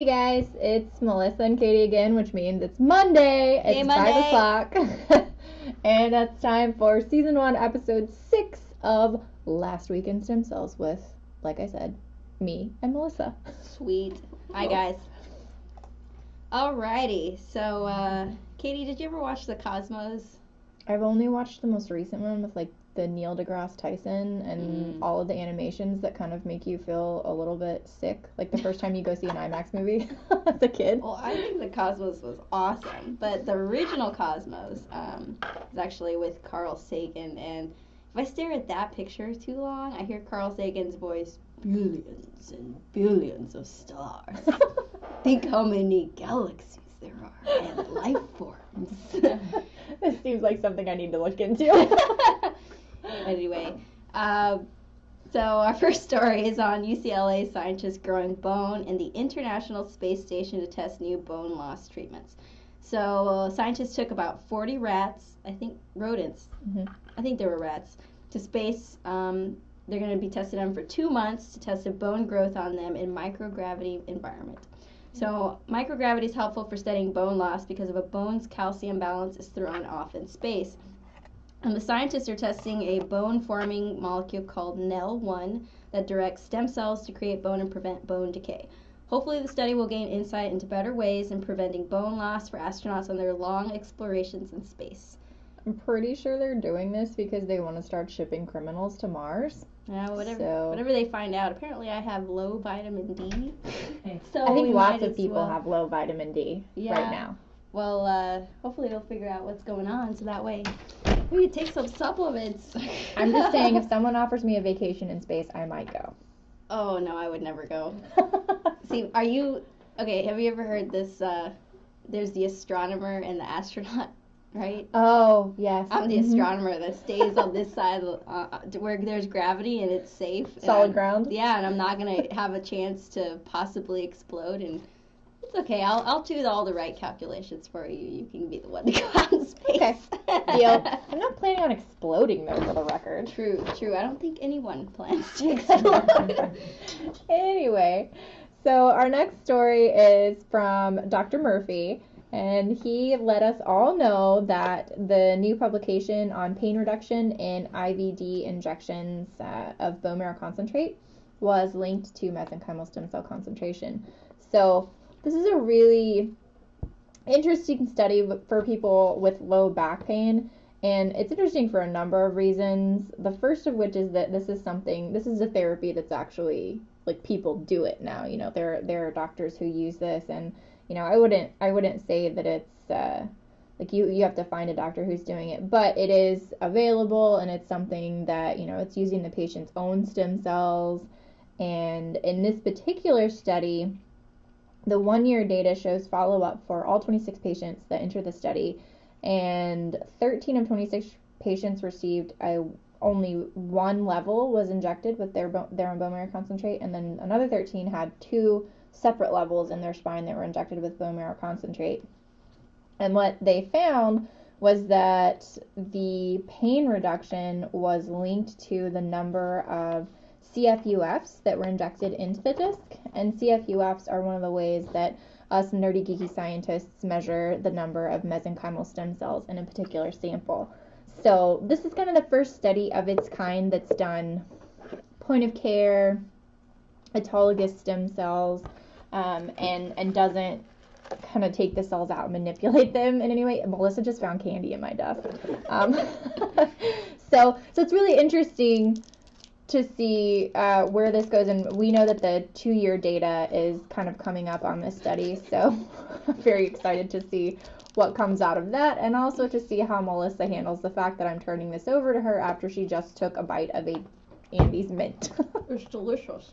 Hey guys, it's Melissa and Katie again, which means it's Monday. Hey, It's Monday. 5 o'clock. And it's time for season 1, episode 6 of Last Week in Stem Cells with, like I said, me and Melissa. Sweet. Hi, guys. Alrighty. So, Katie, did you ever watch The Cosmos? I've only watched the most recent one with like the Neil deGrasse Tyson and all of the animations that kind of make you feel a little bit sick. Like the first time you go see an IMAX movie as a kid. Well, I think The Cosmos was awesome, but the original Cosmos is actually with Carl Sagan, and if I stare at that picture too long, I hear Carl Sagan's voice, billions and billions of stars. Think how many galaxies there are and life forms. This seems like something I need to look into. Anyway, so our first story is on UCLA scientists growing bone in the International Space Station to test new bone loss treatments. So scientists took about 40 rats, I think rodents, I think they were rats, to space. They're going to be testing them for 2 months to test the bone growth on them in microgravity environment. So microgravity is helpful for studying bone loss because if a bone's calcium balance is thrown off in space. And the scientists are testing a bone-forming molecule called NEL1 that directs stem cells to create bone and prevent bone decay. Hopefully the study will gain insight into better ways in preventing bone loss for astronauts on their long explorations in space. I'm pretty sure they're doing this because they want to start shipping criminals to Mars. Yeah, whatever they find out. Apparently I have low vitamin D. So I think we lots might of as people well. have low vitamin D right now. Well, hopefully they'll figure out what's going on so that way we can take some supplements. I'm just saying, if someone offers me a vacation in space, I might go. Oh, no, I would never go. See, have you ever heard this, there's the astronomer and the astronaut, right? Oh, yes. I'm the astronomer that stays on this side where there's gravity and it's safe. Solid ground? Yeah, and I'm not going to have a chance to possibly explode, and it's okay. I'll do all the right calculations for you. You can be the one to go out in space. Okay. Deal. I'm not planning on exploding, though, for the record. True. I don't think anyone plans to explode. Anyway, so our next story is from Dr. Murphy, and he let us all know that the new publication on pain reduction in IVD injections of bone marrow concentrate was linked to mesenchymal stem cell concentration. So this is a really interesting study for people with low back pain, and it's interesting for a number of reasons. The first of which is that this is a therapy that's actually, like, people do it now. You know, there are doctors who use this, and you know, I wouldn't say that it's like you have to find a doctor who's doing it, but it is available, and it's something that, you know, it's using the patient's own stem cells. And in this particular study, the 1-year data shows follow-up for all 26 patients that entered the study, and 13 of 26 patients received only one level was injected with their own bone marrow concentrate, and then another 13 had 2 separate levels in their spine that were injected with bone marrow concentrate. And what they found was that the pain reduction was linked to the number of CFUFs that were injected into the disc, and CFUFs are one of the ways that us nerdy geeky scientists measure the number of mesenchymal stem cells in a particular sample. So this is kind of the first study of its kind that's done point of care, autologous stem cells, and doesn't kind of take the cells out and manipulate them in any way. Melissa just found candy in my desk. So it's really interesting to see where this goes, and we know that the 2-year data is kind of coming up on this study, so I'm very excited to see what comes out of that, and also to see how Melissa handles the fact that I'm turning this over to her after she just took a bite of a Andy's mint. It's delicious.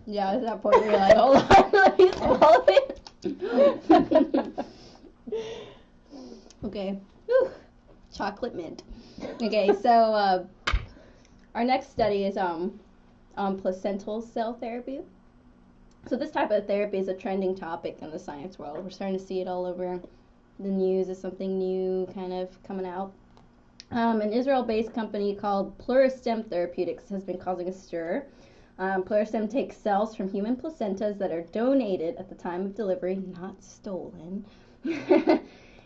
Yeah, at that point you're like, hold on, let me swallow it. Okay. Whew. Chocolate mint. Okay, so our next study is on placental cell therapy. So this type of therapy is a trending topic in the science world. We're starting to see it all over the news as something new kind of coming out. An Israel-based company called Cel Therapeutics has been causing a stir Pluricem takes cells from human placentas that are donated at the time of delivery, not stolen.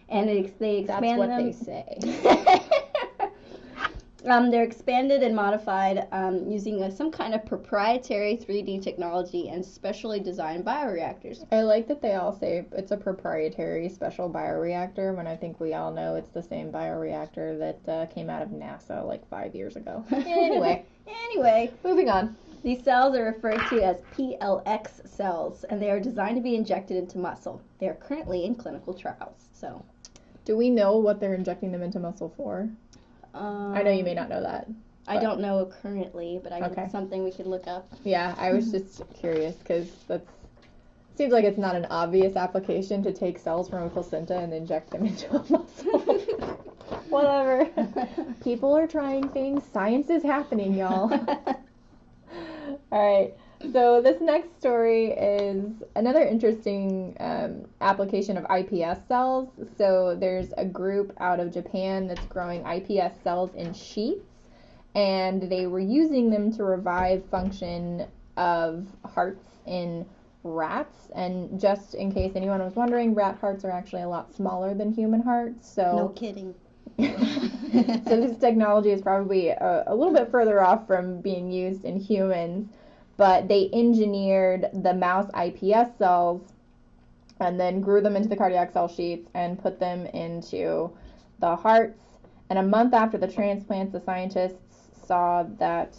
And they expand That's what them. they say. They're expanded and modified using some kind of proprietary 3D technology and specially designed bioreactors. I like that they all say it's a proprietary special bioreactor when I think we all know it's the same bioreactor that came out of NASA like 5 years ago. Anyway, moving on. These cells are referred to as PLX cells, and they are designed to be injected into muscle. They are currently in clinical trials. So, do we know what they're injecting them into muscle for? I know you may not know that. I don't know currently, but it's something we could look up. Yeah, I was just curious because seems like it's not an obvious application to take cells from a placenta and inject them into a muscle. Whatever. People are trying things. Science is happening, y'all. All right. So this next story is another interesting application of iPS cells. So there's a group out of Japan that's growing iPS cells in sheets, and they were using them to revive function of hearts in rats. And just in case anyone was wondering, rat hearts are actually a lot smaller than human hearts. So no kidding. So this technology is probably a little bit further off from being used in humans. But they engineered the mouse iPS cells and then grew them into the cardiac cell sheets and put them into the hearts. And a month after the transplants, the scientists saw that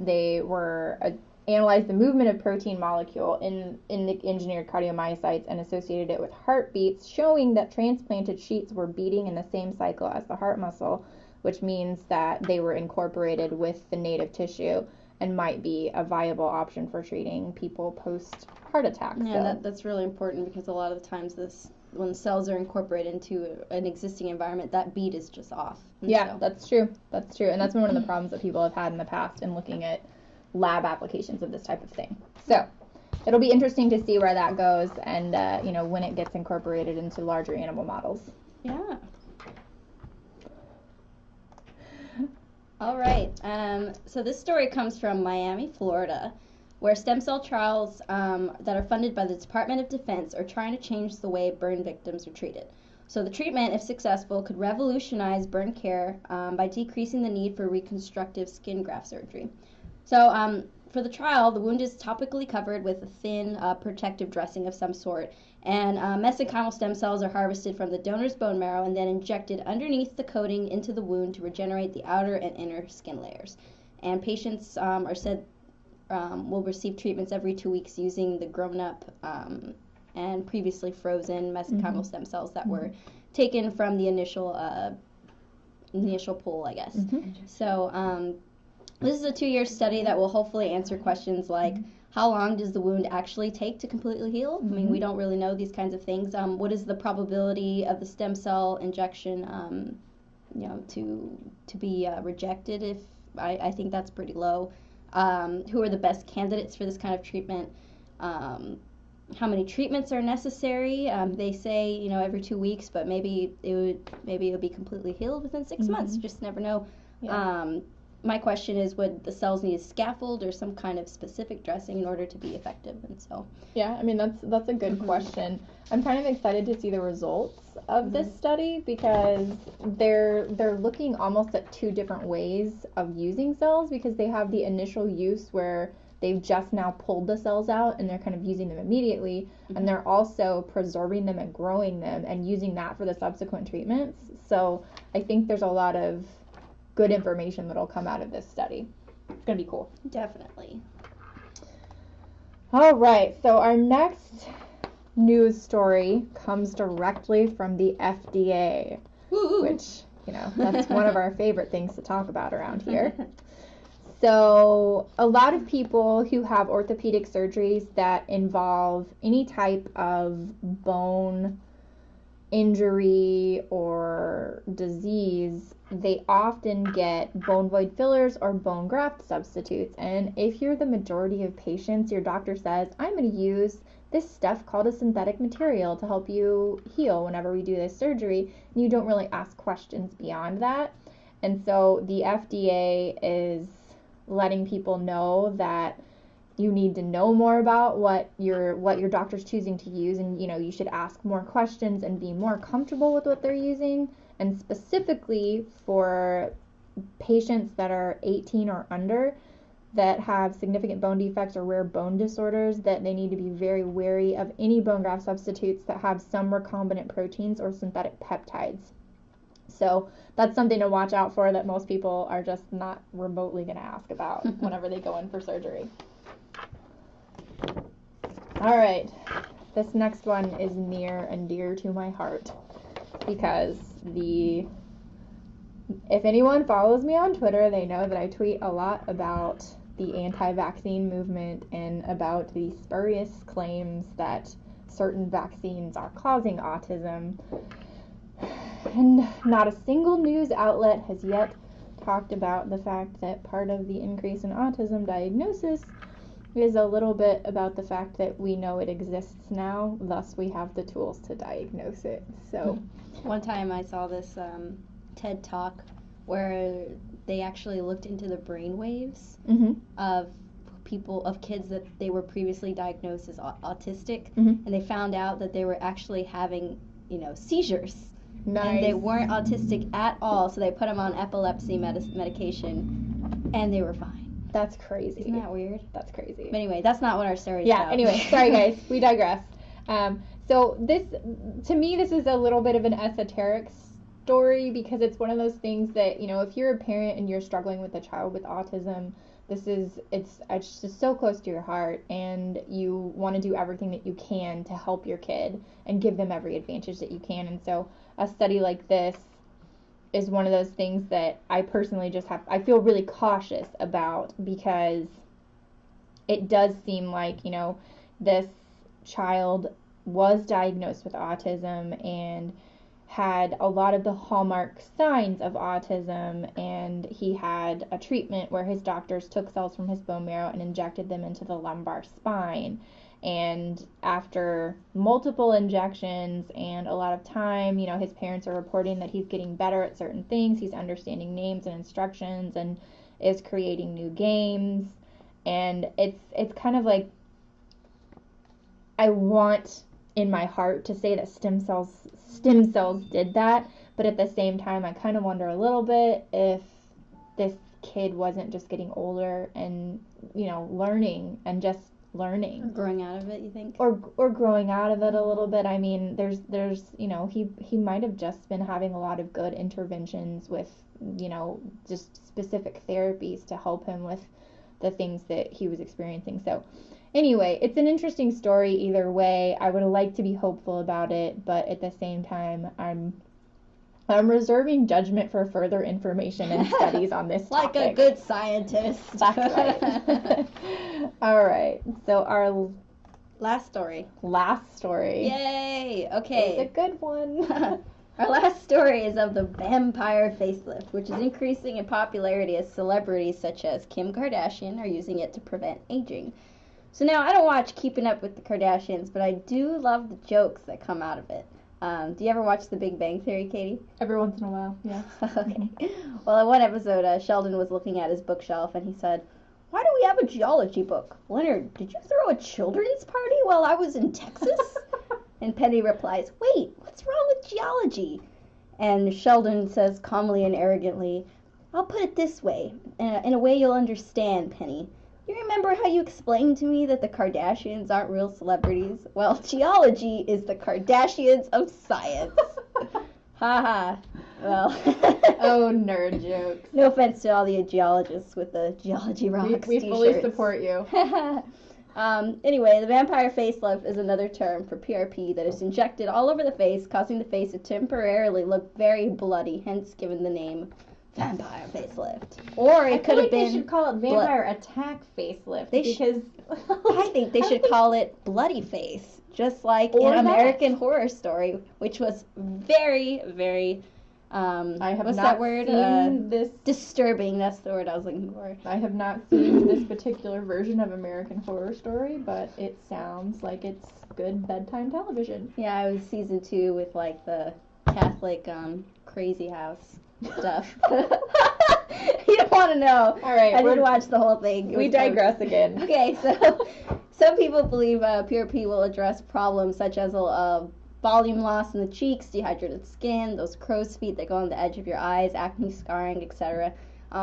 they were analyzed the movement of protein molecule in the engineered cardiomyocytes and associated it with heartbeats, showing that transplanted sheets were beating in the same cycle as the heart muscle, which means that they were incorporated with the native tissue and might be a viable option for treating people post heart attacks. Yeah, that's really important because a lot of the times when cells are incorporated into an existing environment, that beat is just off. Yeah, that's true. That's true. And that's been one of the problems that people have had in the past in looking at lab applications of this type of thing. So it'll be interesting to see where that goes and, when it gets incorporated into larger animal models. Yeah. All right. So this story comes from Miami, Florida, where stem cell trials that are funded by the Department of Defense are trying to change the way burn victims are treated. So the treatment, if successful, could revolutionize burn care by decreasing the need for reconstructive skin graft surgery. So for the trial, the wound is topically covered with a thin protective dressing of some sort, and mesenchymal stem cells are harvested from the donor's bone marrow and then injected underneath the coating into the wound to regenerate the outer and inner skin layers. And patients are said will receive treatments every 2 weeks using the grown-up and previously frozen mesenchymal stem cells that were taken from the initial pool, I guess. So this is a 2-year study that will hopefully answer questions like, how long does the wound actually take to completely heal? I mean, we don't really know these kinds of things. What is the probability of the stem cell injection, to be rejected? I think that's pretty low. Who are the best candidates for this kind of treatment? How many treatments are necessary? They say, every 2 weeks, but maybe it would be completely healed within 6 months. You just never know. Yeah. My question is, would the cells need a scaffold or some kind of specific dressing in order to be effective? And so, yeah, I mean that's a good question. I'm kind of excited to see the results of this study because they're looking almost at 2 different ways of using cells, because they have the initial use where they've just now pulled the cells out and they're kind of using them immediately, and they're also preserving them and growing them and using that for the subsequent treatments. So I think there's a lot of good information that'll come out of this study. It's going to be cool. Definitely. All right, so our next news story comes directly from the FDA, which, that's one of our favorite things to talk about around here. So a lot of people who have orthopedic surgeries that involve any type of bone injury or disease, they often get bone void fillers or bone graft substitutes. And if you're the majority of patients, your doctor says, I'm going to use this stuff called a synthetic material to help you heal whenever we do this surgery, and you don't really ask questions beyond that. And so the FDA is letting people know that you need to know more about what your doctor's choosing to use, and you should ask more questions and be more comfortable with what they're using. And specifically for patients that are 18 or under that have significant bone defects or rare bone disorders, that they need to be very wary of any bone graft substitutes that have some recombinant proteins or synthetic peptides. So that's something to watch out for, that most people are just not remotely going to ask about whenever they go in for surgery. All right, this next one is near and dear to my heart, because if anyone follows me on Twitter, they know that I tweet a lot about the anti-vaccine movement and about the spurious claims that certain vaccines are causing autism. And not a single news outlet has yet talked about the fact that part of the increase in autism diagnosis is a little bit about the fact that we know it exists now, thus we have the tools to diagnose it. So one time I saw this TED Talk where they actually looked into the brain waves of kids that they were previously diagnosed as autistic, and they found out that they were actually having, seizures. Nice. And they weren't autistic at all, so they put them on epilepsy medication, and they were fine. That's crazy. Isn't that weird? That's crazy. But anyway, that's not what our story is about. Yeah, anyway, sorry guys, we digress. So this, to me, this is a little bit of an esoteric story, because it's one of those things that, if you're a parent and you're struggling with a child with autism, it's just so close to your heart, and you want to do everything that you can to help your kid and give them every advantage that you can. And so a study like this is one of those things that I personally I feel really cautious about, because it does seem like, this child was diagnosed with autism and had a lot of the hallmark signs of autism, and he had a treatment where his doctors took cells from his bone marrow and injected them into the lumbar spine. And after multiple injections and a lot of time, his parents are reporting that he's getting better at certain things. He's understanding names and instructions and is creating new games. And it's kind of like, I want in my heart to say that stem cells did that, but at the same time I kind of wonder a little bit if this kid wasn't just getting older and learning and just learning, or growing out of it, you think, or growing out of it a little bit. I mean, there's he might have just been having a lot of good interventions with just specific therapies to help him with the things that he was experiencing. So anyway, it's an interesting story either way. I would like to be hopeful about it, but at the same time, I'm reserving judgment for further information and studies on this topic. Like a good scientist. That's right. All right. So our last story. Yay! Okay. It's a good one. Our last story is of the vampire facelift, which is increasing in popularity as celebrities such as Kim Kardashian are using it to prevent aging. So now, I don't watch Keeping Up with the Kardashians, but I do love the jokes that come out of it. Do you ever watch The Big Bang Theory, Katie? Every once in a while, yeah. Okay. Well, in one episode, Sheldon was looking at his bookshelf, and he said, "Why do we have a geology book? Leonard, did you throw a children's party while I was in Texas?" And Penny replies, "Wait, what's wrong with geology?" And Sheldon says calmly and arrogantly, "I'll put it this way, in a way you'll understand, Penny. You remember how you explained to me that the Kardashians aren't real celebrities? Well, geology is the Kardashians of science." Haha. Well. Oh, nerd jokes. No offense to all the geologists with the Geology Rocks We fully support you. Anyway, the vampire facelift is another term for PRP that is injected all over the face, causing the face to temporarily look very bloody, hence given the name vampire facelift. Or it could have been. They should call it vampire attack facelift. I think they should call it bloody face, just like in American Horror Story, which was very, very. I have what's not that word? Seen this. Disturbing. That's the word I was looking for. I have not seen this particular version of American Horror Story, but it sounds like it's good bedtime television. Yeah, it was season 2 with like the Catholic crazy house stuff. You don't want to know. All right, I didn't watch the whole thing. We digress again. Okay, so some people believe PRP will address problems such as volume loss in the cheeks, dehydrated skin, those crow's feet that go on the edge of your eyes, acne, scarring, etc.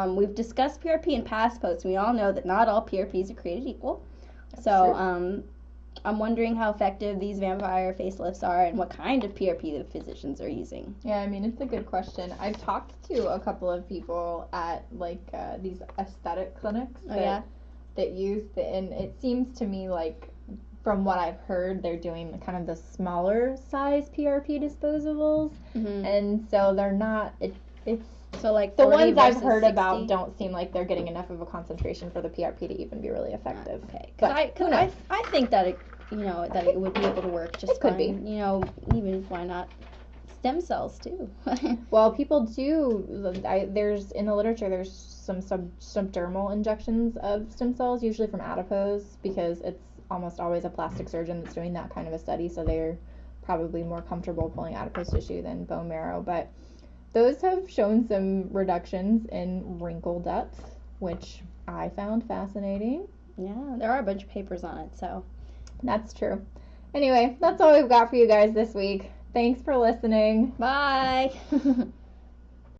We've discussed PRP in past posts, and we all know that not all PRPs are created equal. So I'm wondering how effective these vampire facelifts are and what kind of PRP the physicians are using. Yeah, I mean, it's a good question. I've talked to a couple of people at, these aesthetic clinics that use and it seems to me like, from what I've heard, they're doing kind of the smaller size PRP disposables, and so they're not, it's so like the ones I've heard 60? about don't seem like they're getting enough of a concentration for the PRP to even be really effective. Okay, but I think that it would be able to work just it could fine. be. Even why not stem cells too? Well, people do. There's in the literature. There's some subdermal injections of stem cells, usually from adipose, because it's almost always a plastic surgeon that's doing that kind of a study, so they're probably more comfortable pulling adipose tissue than bone marrow. But those have shown some reductions in wrinkle depth, which I found fascinating. Yeah, there are a bunch of papers on it, so. That's true. Anyway, that's all we've got for you guys this week. Thanks for listening. Bye.